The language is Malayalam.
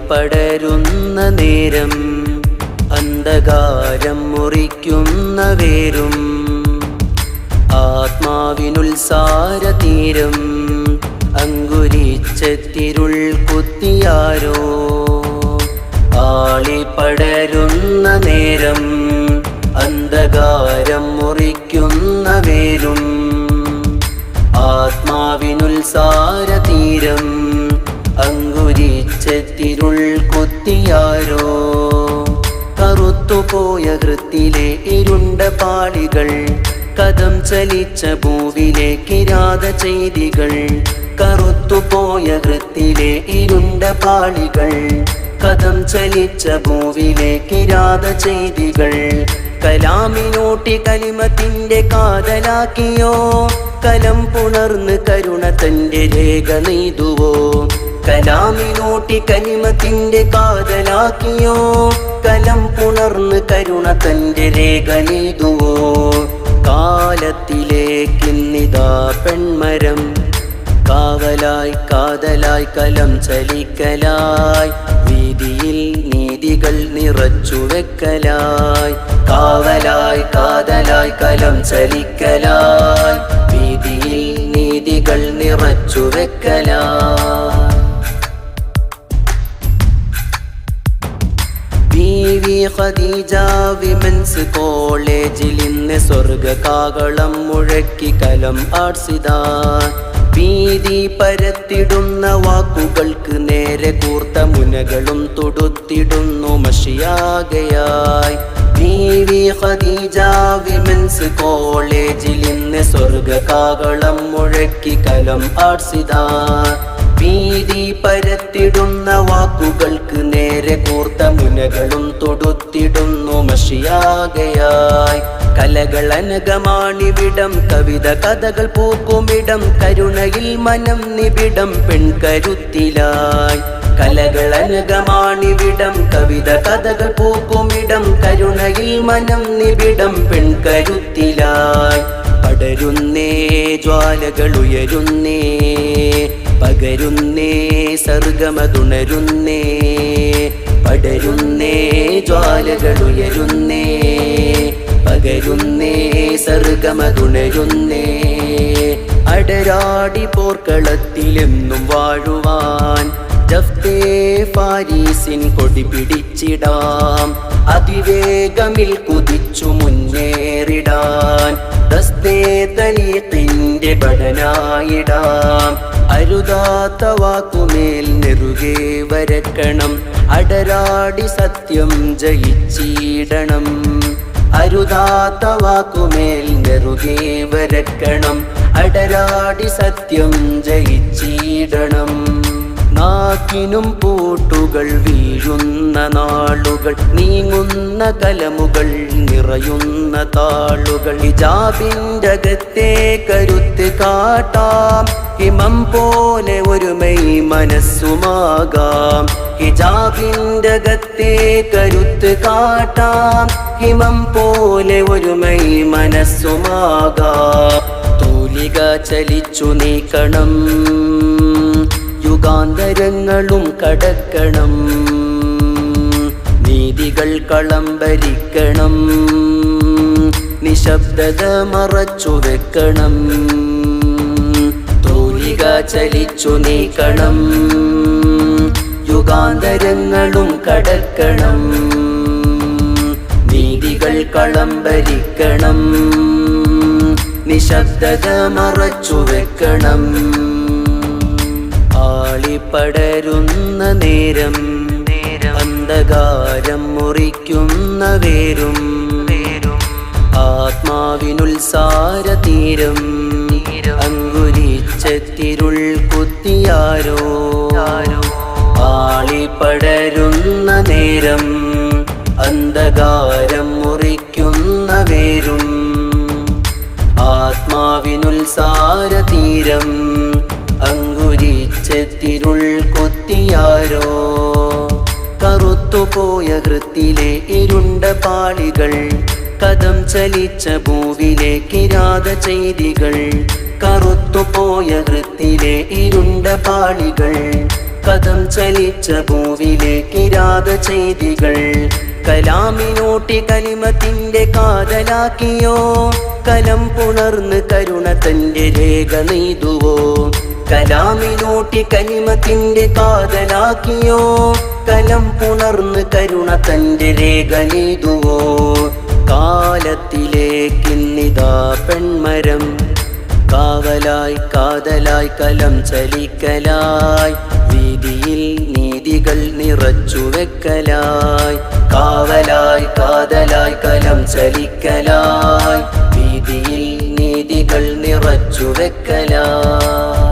ആളിപ്പടരുന്ന നേരം അന്ധകാരം മുറിക്കുന്ന വേരും ആത്മാവിനുത്സാരതീരം അങ്കുരിച്ചത്തിരുൾ കുത്തിയാരോ. ആളിപ്പടരുന്ന നേരം അന്ധകാരം മുറിക്കുന്ന വേരും ആത്മാവിനുത്സാരതീരം അങ്കുരിച്ചത്തിരുൾ കുത്തിയാരോ. കറുത്തുപോയ ഹൃത്തിലെ ഇരുണ്ട പാളികൾ കദം ചലിച്ച ഭൂവിലെ കിരാത ചെയ്തികൾ. കറുത്തുപോയ ഹൃത്തിലെ ഇരുണ്ട പാളികൾ കദം ചലിച്ച ഭൂവിലെ കിരാത ചെയ്തികൾ. കലാമിനോട്ടി കലിമത്തിന്റെ കാതലാക്കിയോ, കലം പുണർന്ന് കരുണ തന്റെ രേഖ നെയ്തുവോ. കലാമിനോട്ടി കലിമത്തിന്റെ കാതലാക്കിയോ, കലം പുണർന്ന് കരുണ തന്റെ രേഖ നെയ്തുവോ. കാലത്തിലേക്കിന്നിതാ പെൺമരം കാവലായി കാതലായി കലം ചലിക്കലായി വീതിയിൽ നീതികൾ നിറച്ചു വെക്കലായി. കാവലായി കാതലായി കലം ചലിക്കലായി വീതിയിൽ നീതികൾ നിറച്ചു വെക്കലായി. ബീവി ഖദീജ വിമൻസ് കോളേജിൽ ഇന്ന് സ്വർഗ കാകളം മുഴക്കി കലം ആർസിതാ. ഭീതി പരത്തിടുന്ന വാക്കുകൾക്ക് നേരെ കൂർത്ത മുനകളും തൊടുത്തിടുന്നു മഷിയാകയായി. ബീവി ഖദീജ വിമൻസ് കോളേജിൽ ഇന്ന് സ്വർഗ കാകളം മുഴക്കി കലം ആർസിതാ. ഭീതി പരത്തിടുന്ന വാക്കുകൾക്ക് നേരെ കൂർത്ത മുനകളും തൊടുത്തിടുന്നു മഷിയാകയായി. കലകൾ അനകമാണിവിടം, കവിത കഥകൾ പൂക്കുമിടം, കരുണയിൽ മനം നിബിടം പെൺകരുത്തിലായി. കലകൾ അനകമാണിവിടം, കവിത കഥകൾ പൂക്കുമിടം, കരുണയിൽ മനം നിബിടം പെൺകരുത്തിലായി. പടരുന്നേ ജ്വാലകൾ ഉയരുന്നേ, പകരുന്നേ സർഗമതുണരുന്നേ. പടരുന്നേ ജ്വാലകൾ ഉയരുന്നേ, പകരുന്നേ സർഗമതുണരുന്നേ. അടരാടി പോർക്കളത്തിലെന്നും വാഴുവാൻ ജഫ്തേ ഫാരീസിൻ കൊടി പിടിച്ചിടാം. അതിവേഗമിൽ കുതിച്ചു മുന്നേറിടാൻ ദസ്തേ തലീഖിന്റെ ബടനായിടാം. അരുതാത്ത വാക്കുമേൽ നെറുകെ വരക്കണം, അടരാടി സത്യം ജയിച്ചിടണം. അരുതാത്ത വാക്കുമേൽ നെറുകെ വരക്കണം, അടരാടി സത്യം ജയിച്ചിടണം. നാക്കിനും പൂട്ടുകൾ വീഴുന്ന നാളുകൾ, നീങ്ങുന്ന കലമുകൾ നിറയുന്ന താളുകൾ. ഹിജാബിന്റെ അകത്തെ കരുത്ത് കാട്ടാം, ഹിമം പോലെ ഒരുമൈ മനസ്സുമാകാം. ഹിജാബിന്റെ അകത്തെ കരുത്ത് കാട്ടാം, ഹിമം പോലെ ഒരുമൈ മനസ്സുമാകാം. തൂലിക ചലിച്ചു നീക്കണം, യുഗാന്തരങ്ങളും കടക്കണം. നീതികൾ കളം ഭരിക്കണം, നിശബ്ദത മറച്ചു വെക്കണം. തൂലിക ചലിച്ചു നീക്കണം, യുഗാന്തരങ്ങളും കടക്കണം. നീതികൾ കളം ഭരിക്കണം, നിശബ്ദത മറച്ചു വെക്കണം. ആളിപ്പടരുന്ന നേരം അന്ധകാരം മുറിക്കുന്ന വേരും ആത്മാവിനുത്സാരതീരം അങ്കുരിച്ചത്തിരുൾ കുത്തിയാരോ. ആളിപ്പടരുന്ന നേരം അന്ധകാരം മുറിക്കുന്ന വേരും ആത്മാവിനുത്സാരതീരം അങ്കുരിച്ചത്തിരുൾ കുത്തിയാരോ. കറുത്തുപോയ ഹൃത്തിലെ ഇരുണ്ട പാളികൾ കദം ചലിച്ച ഭൂവിലെ കിരാത ചെയ്തികൾ. കറുത്തുപോയ ഹൃത്തിലെ ഇരുണ്ട പാളികൾ കഥം ചലിച്ച ഭൂവിലെ കിരാത ചെയ്തികൾ കലാമിനോട്ടി കലിമത്തിന്റെ കാതലാക്കിയോ കലം പുണർന്ന് കരുണ തന്റെ രേഖ നെയ്തുവോ കലാമിനോട്ടി കലിമത്തിന്റെ കാതലാക്കിയോ കലം പുണർന്ന് കരുണ തന്റെ രേഖ നെയ്തുവോ കാലത്തിലേക്കിന്നിതാ പെൺമരം കാവലായി കാതലായി കലം ചലിക്കലായി വീതിയിൽ നീതികൾ നിറച്ചു വെക്കലായി കാവലായി കാതലായി കലം ചലിക്കലായി വീതിയിൽ നീതികൾ നിറച്ചു വെക്കലായി